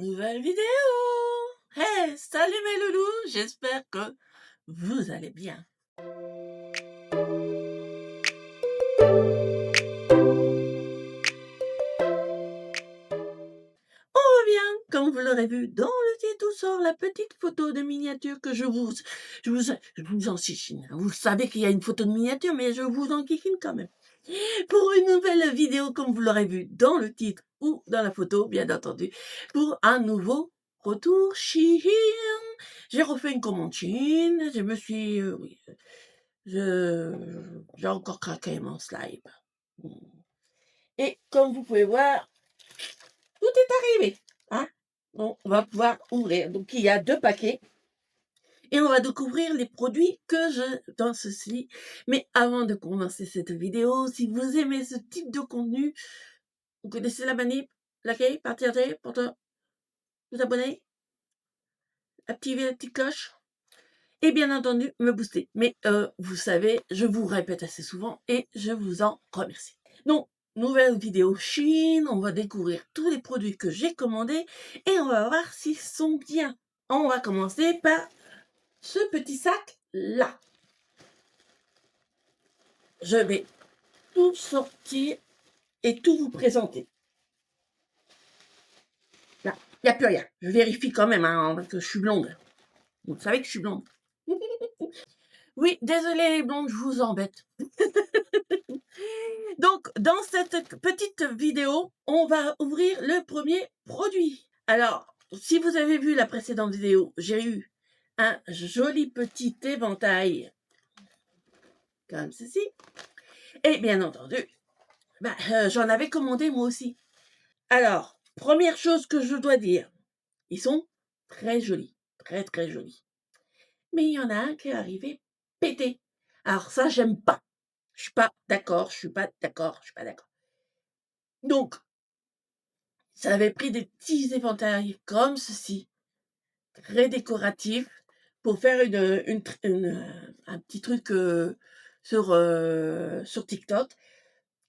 nouvelle vidéo. Hey, salut mes loulous, j'espère que vous allez bien. On revient, comme vous l'aurez vu dans le titre, où sort la petite photo de miniature que je vous enchichine. Vous savez qu'il y a une photo de miniature, mais je vous enquiquine quand même. Pour une nouvelle vidéo, comme vous l'aurez vu dans le titre ou dans la photo, bien entendu, pour un nouveau retour Shein. J'ai refait une commande Shein, je me suis... oui, j'ai encore craqué mon slime. Et comme vous pouvez voir, tout est arrivé. Hein? Bon, on va pouvoir ouvrir. Donc, il y a 2 paquets. Et on va découvrir les produits que je dans ceci. Mais avant de commencer cette vidéo, si vous aimez ce type de contenu, vous connaissez la manip, likez, partagez, pour vous abonner, activer la petite cloche et bien entendu me booster. Mais vous savez, je vous répète assez souvent et je vous en remercie. Donc, nouvelle vidéo Chine, on va découvrir tous les produits que j'ai commandés et on va voir s'ils sont bien. On va commencer par ce petit sac là. Je vais tout sortir et tout vous présenter. Là, il n'y a plus rien. Je vérifie quand même, hein, parce que je suis blonde. Vous savez que je suis blonde. Oui, désolé les blondes, je vous embête. Donc, dans cette petite vidéo, on va ouvrir le premier produit. Alors, si vous avez vu la précédente vidéo, j'ai eu un joli petit éventail comme ceci. Et bien entendu, j'en avais commandé moi aussi. Alors, première chose que je dois dire, ils sont très jolis, très très jolis. Mais il y en a un qui est arrivé pété. Alors ça, j'aime pas. Je suis pas d'accord, je suis pas d'accord, je suis pas d'accord. Donc, ça avait pris des petits éventails comme ceci, très décoratifs, pour faire un petit truc sur TikTok.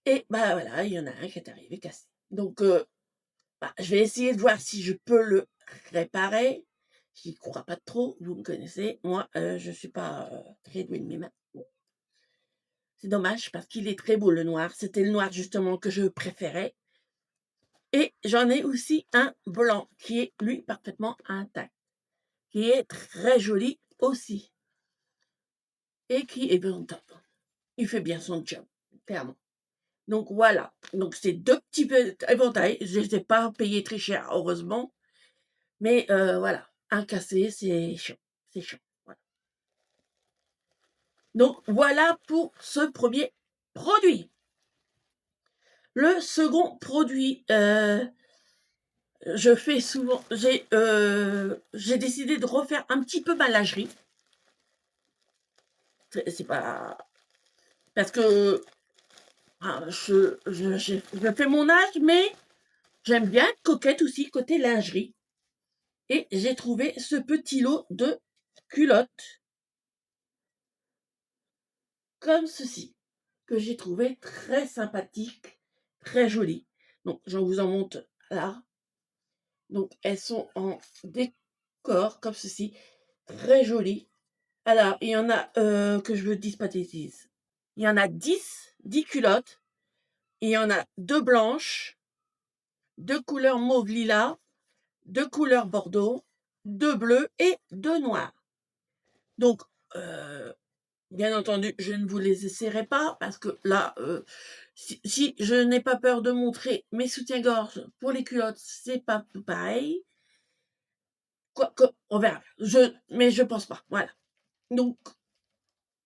Et bah voilà, il y en a un qui est arrivé cassé. Donc, je vais essayer de voir si je peux le réparer. J'y crois pas trop, vous me connaissez. Moi, je suis pas très douée de mes mains. Bon. C'est dommage parce qu'il est très beau le noir. C'était le noir justement que je préférais. Et j'en ai aussi un blanc qui est lui parfaitement intact, qui est très joli aussi et qui est bien top. Il fait bien son job, clairement. Donc voilà, donc c'est 2 petits éventails. Je ne les ai pas payés très cher, heureusement. Mais voilà, un cassé, c'est chiant, c'est chiant. Voilà. Donc voilà pour ce premier produit. Le second produit, je fais souvent, j'ai décidé de refaire un petit peu ma lingerie. C'est pas parce que je fais mon âge, mais j'aime bien être coquette aussi côté lingerie. Et j'ai trouvé ce petit lot de culottes comme ceci, que j'ai trouvé très sympathique, très joli. Donc, j'en vous en montre là. Donc, elles sont en décor comme ceci, très jolies. Alors, il y en a, que je ne dise pas de bêtises. Il y en a 10 culottes. Il y en a 2 blanches, 2 couleurs mauve lilas, 2 couleurs bordeaux, 2 bleus et 2 noirs. Donc, bien entendu, je ne vous les essaierai pas parce que là, si je n'ai pas peur de montrer mes soutiens-gorge pour les culottes, c'est pas tout pareil. Quoique, on verra. Mais je pense pas. Voilà. Donc,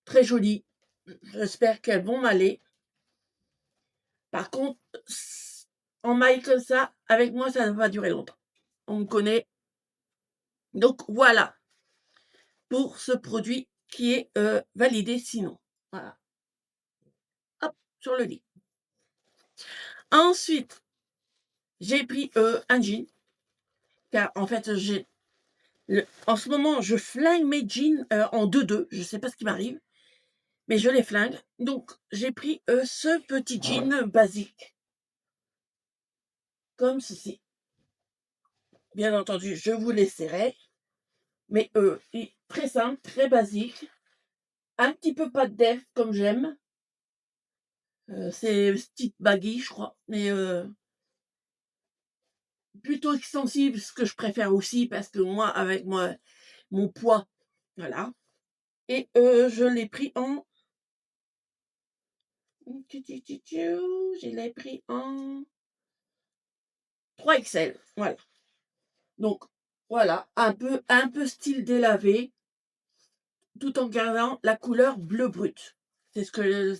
très jolies. J'espère qu'elles vont m'aller. Par contre, en maille comme ça, avec moi, ça ne va pas durer longtemps. On me connaît. Donc, voilà pour ce produit qui est validé sinon. Voilà. Hop, sur le lit. Ensuite, j'ai pris un jean. Car en fait, en ce moment, je flingue mes jeans en 2-2. Je ne sais pas ce qui m'arrive, mais je les flingue. Donc, j'ai pris ce petit jean basique. Comme ceci. bien entendu, je vous laisserai. Mais très simple, très basique, un petit peu pas de def comme j'aime. C'est style baggy, je crois, mais plutôt extensible, ce que je préfère aussi parce que moi, avec mon poids, voilà. Et je l'ai pris en je l'ai pris en 3XL, voilà. Donc voilà, un peu style délavé, tout en gardant la couleur bleu brut. C'est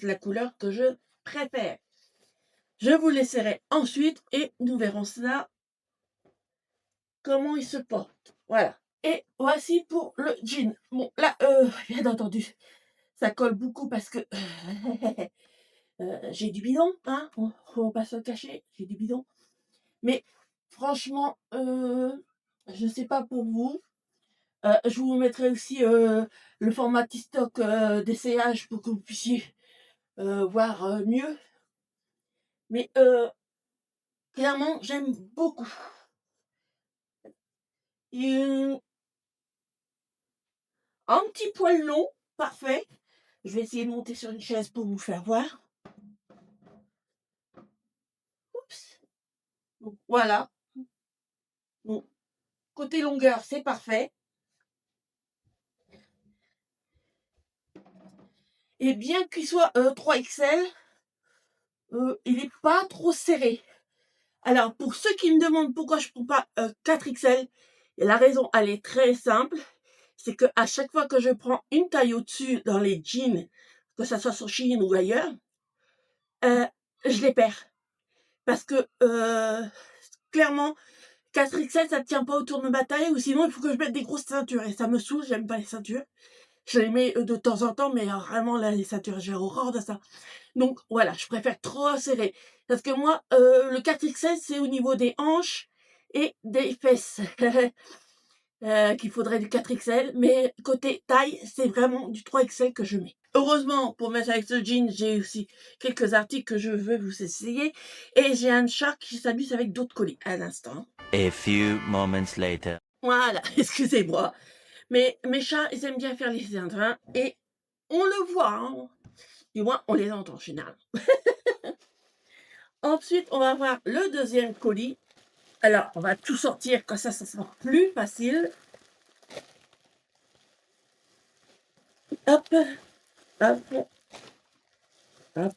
la couleur que je préfère. Je vous laisserai ensuite et nous verrons cela, comment il se porte. Voilà. Et voici pour le jean. Bon, là, bien entendu, ça colle beaucoup parce que j'ai du bidon, hein, on va pas se le cacher, j'ai du bidon. Mais franchement, je sais pas pour vous. Je vous mettrai aussi le format TikTok d'essayage pour que vous puissiez voir mieux. Mais clairement, j'aime beaucoup. Et, un petit poil long, parfait. Je vais essayer de monter sur une chaise pour vous faire voir. Oups. Donc, voilà. Donc, côté longueur, c'est parfait. Et bien qu'il soit 3XL, il n'est pas trop serré. Alors, pour ceux qui me demandent pourquoi je ne prends pas 4XL, la raison, elle est très simple. C'est que à chaque fois que je prends une taille au-dessus dans les jeans, que ça soit sur Shein ou ailleurs, je les perds. Parce que clairement, 4XL, ça ne tient pas autour de ma taille, ou sinon il faut que je mette des grosses ceintures. Et ça me saoule, j'aime pas les ceintures. Je les mets de temps en temps, mais vraiment là, les ceintures, j'ai horreur de ça. Donc voilà, je préfère trop serrer. Parce que moi, le 4XL, c'est au niveau des hanches et des fesses. Qu'il faudrait du 4XL, mais côté taille, c'est vraiment du 3XL que je mets. Heureusement, pour mettre avec ce jean, j'ai aussi quelques articles que je veux vous essayer, et j'ai un chat qui s'amuse avec d'autres colis à l'instant. A few moments later. Voilà, excusez-moi. Mais mes chats, ils aiment bien faire les Indiens, et on le voit, hein. Du moins, on les entend en général. Ensuite, on va voir le deuxième colis. Alors, on va tout sortir, comme ça sera plus facile. Hop, hop, hop.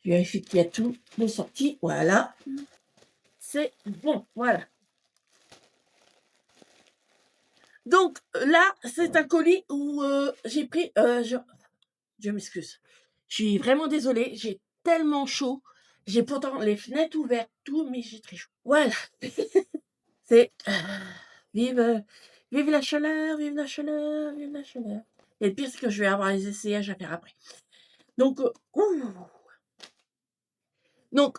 Je vérifie qu'il y a tout de sorti. Voilà. C'est bon. Voilà. Donc là, c'est un colis où j'ai pris. Je m'excuse. Je suis vraiment désolée. J'ai tellement chaud. J'ai pourtant les fenêtres ouvertes, tout, mais j'ai très chaud. Voilà. C'est vive, vive la chaleur, vive la chaleur, vive la chaleur. Et le pire, c'est que je vais avoir les essayages à faire après. Donc, donc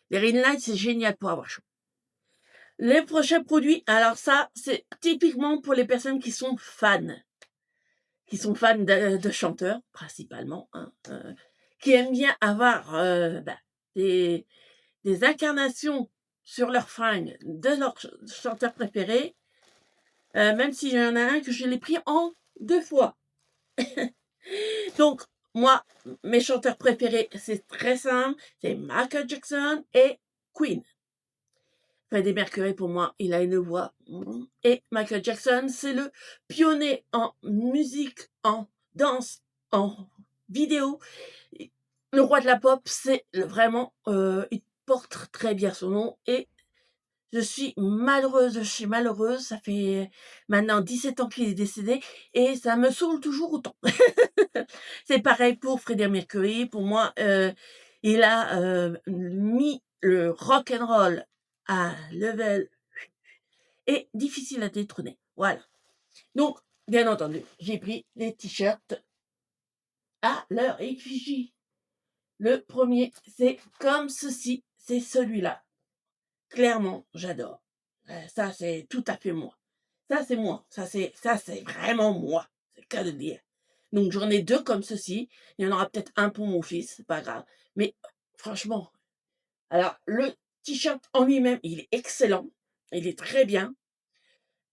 les ring lights, c'est génial pour avoir chaud. Les prochains produits, alors ça, c'est typiquement pour les personnes qui sont fans de chanteurs, principalement, hein, qui aiment bien avoir des incarnations sur leurs fringues de leurs chanteurs préférés, même s'il y en a un que je l'ai pris en 2 fois. Donc, moi, mes chanteurs préférés, c'est très simple, c'est Michael Jackson et Queen. Freddie Mercury, pour moi, il a une voix. Et Michael Jackson, c'est le pionnier en musique, en danse, en vidéo. Le roi de la pop, c'est vraiment, il porte très bien son nom. Et je suis malheureuse. Ça fait maintenant 17 ans qu'il est décédé et ça me saoule toujours autant. C'est pareil pour Freddie Mercury. Pour moi, il a mis le rock and roll à level et difficile à détrôner. Voilà. Donc, bien entendu, j'ai pris les t-shirts à leur effigie. Le premier, c'est comme ceci, c'est celui-là. Clairement, j'adore. Ça, c'est tout à fait moi. Ça, c'est moi. Ça, c'est vraiment moi. C'est le cas de dire. Donc, j'en ai 2 comme ceci. Il y en aura peut-être un pour mon fils, c'est pas grave. Mais franchement, alors le t-shirt en lui-même, il est excellent. il est très bien.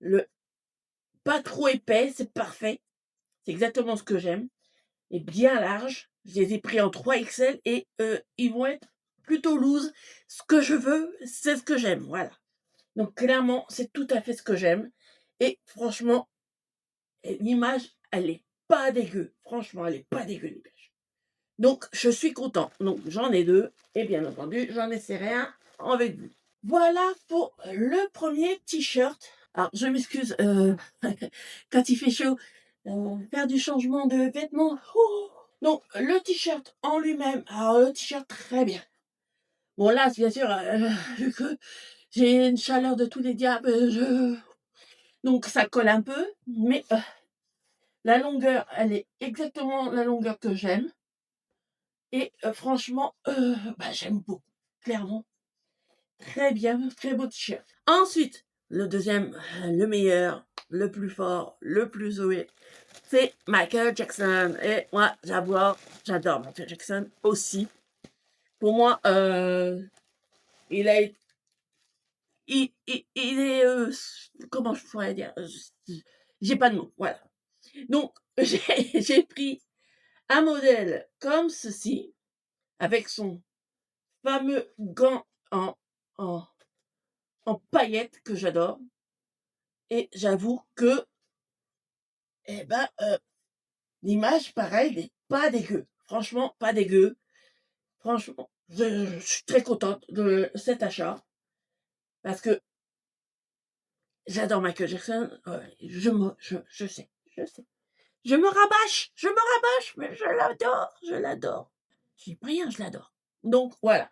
Le Pas trop épais, c'est parfait. C'est exactement ce que j'aime. Et bien large. Je les ai pris en 3XL et ils vont être plutôt loose. Ce que je veux, c'est ce que j'aime. Voilà. Donc clairement, c'est tout à fait ce que j'aime. Et franchement, l'image, elle est pas dégueu. Franchement, elle est pas dégueu l'image. Donc je suis content. Donc j'en ai 2. Et bien entendu, j'en essaierai un avec vous. Voilà pour le premier t-shirt. Alors je m'excuse, quand il fait chaud, faire du changement de vêtements. Ouh. Donc le t-shirt en lui-même, alors le t-shirt très bien. Bon là, bien sûr, vu que j'ai une chaleur de tous les diables, donc ça colle un peu, mais la longueur, elle est exactement la longueur que j'aime. Et franchement, bah, j'aime beaucoup, clairement. Très bien, très beau t-shirt. Ensuite, le deuxième, le meilleur, le plus fort, le plus joué, c'est Michael Jackson. Et moi, j'adore Michael Jackson aussi. Pour moi, il a, il est, comment je pourrais dire, j'ai pas de mots, voilà. Donc, j'ai pris un modèle comme ceci, avec son fameux gant en, en, en paillettes que j'adore. Et j'avoue que, eh ben, l'image, pareil, n'est pas dégueu. Franchement, pas dégueu. Franchement, je suis très contente de cet achat parce que j'adore Michael Jackson. Ouais, je sais, je sais. Je me rabâche, mais je l'adore. Je dis pas rien, je l'adore. Donc voilà.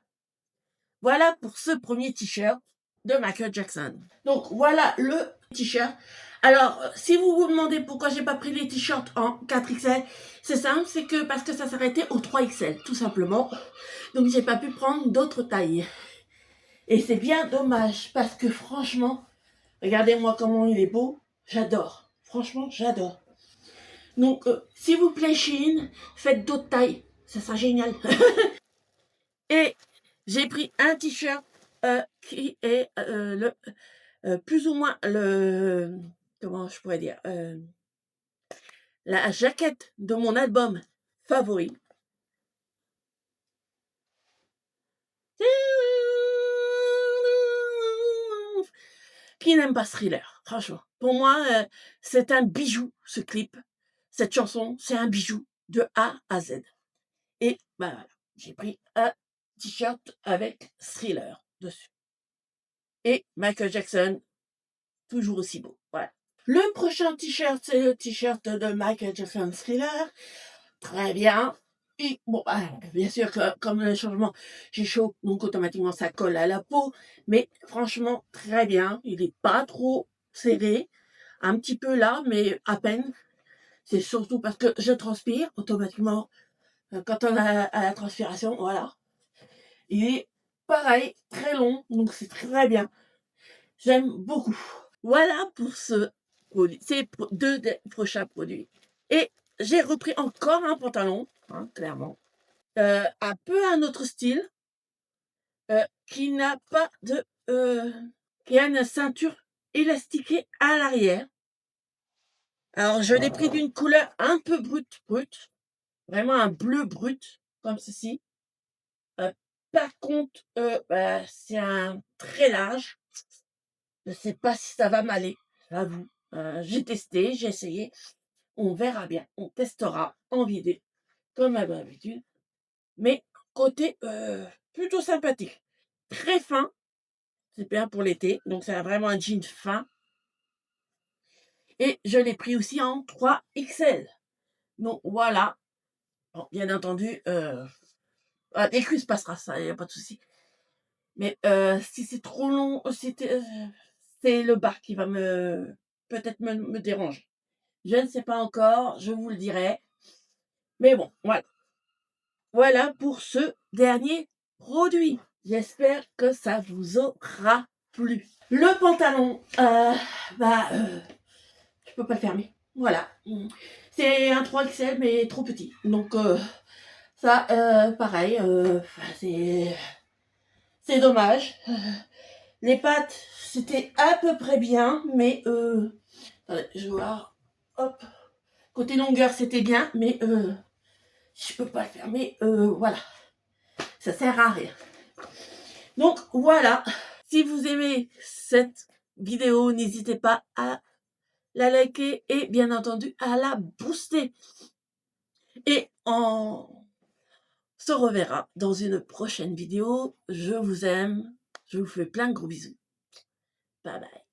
Voilà pour ce premier t-shirt de Michael Jackson. Donc voilà le t-shirt. Alors, si vous vous demandez pourquoi j'ai pas pris les t-shirts en 4XL, c'est simple, c'est que parce que ça s'arrêtait au 3XL, tout simplement. Donc j'ai pas pu prendre d'autres tailles. Et c'est bien dommage, parce que franchement, regardez-moi comment il est beau. J'adore. Franchement, j'adore. Donc, s'il vous plaît, Shein, faites d'autres tailles. Ça sera génial. Et j'ai pris un t-shirt qui est plus ou moins le... Comment je pourrais dire la jaquette de mon album favori. Qui n'aime pas Thriller, franchement. Pour moi, c'est un bijou, ce clip. Cette chanson, c'est un bijou de A à Z. Et bah voilà, j'ai pris un t-shirt avec Thriller dessus. Et Michael Jackson, toujours aussi beau. Voilà. Le prochain t-shirt, c'est le t-shirt de Michael Jackson Thriller. Très bien. Et bon, bien sûr que comme le changement, j'ai chaud, donc automatiquement ça colle à la peau. Mais franchement, très bien. Il n'est pas trop serré. Un petit peu là, mais à peine. C'est surtout parce que je transpire automatiquement. Quand on a à la transpiration, voilà. Il est pareil, très long, donc c'est très bien. J'aime beaucoup. Voilà pour ce produit. C'est deux des prochains produits. Et j'ai repris encore un pantalon, hein, clairement. Un peu un autre style, qui n'a pas de... qui a une ceinture élastiquée à l'arrière. Alors, je l'ai pris d'une couleur un peu brute. Vraiment un bleu brut, comme ceci. Par contre, bah, c'est un très large. Je ne sais pas si ça va m'aller, j'avoue. J'ai testé, j'ai essayé. On verra bien. On testera en vidéo, comme à d'habitude. Mais côté plutôt sympathique. Très fin. C'est bien pour l'été. Donc, c'est vraiment un jean fin. Et je l'ai pris aussi en 3XL. Donc, voilà. Bon, bien entendu, les cuisses passera, ça, il n'y a pas de souci. Mais si c'est trop long, c'est le bas qui va peut-être me déranger. Je ne sais pas encore, je vous le dirai. Mais bon, voilà. Voilà pour ce dernier produit. J'espère que ça vous aura plu. Le pantalon, je peux pas le fermer. Voilà. C'est un 3XL mais trop petit. Donc ça, pareil, c'est dommage. Les pâtes, c'était à peu près bien, mais attendez, je vais voir. Hop. Côté longueur, c'était bien, mais je peux pas le faire. Mais voilà, ça sert à rien. Donc voilà. Si vous aimez cette vidéo, n'hésitez pas à la liker et bien entendu à la booster. Et on se reverra dans une prochaine vidéo. Je vous aime. Je vous fais plein de gros bisous. Bye bye.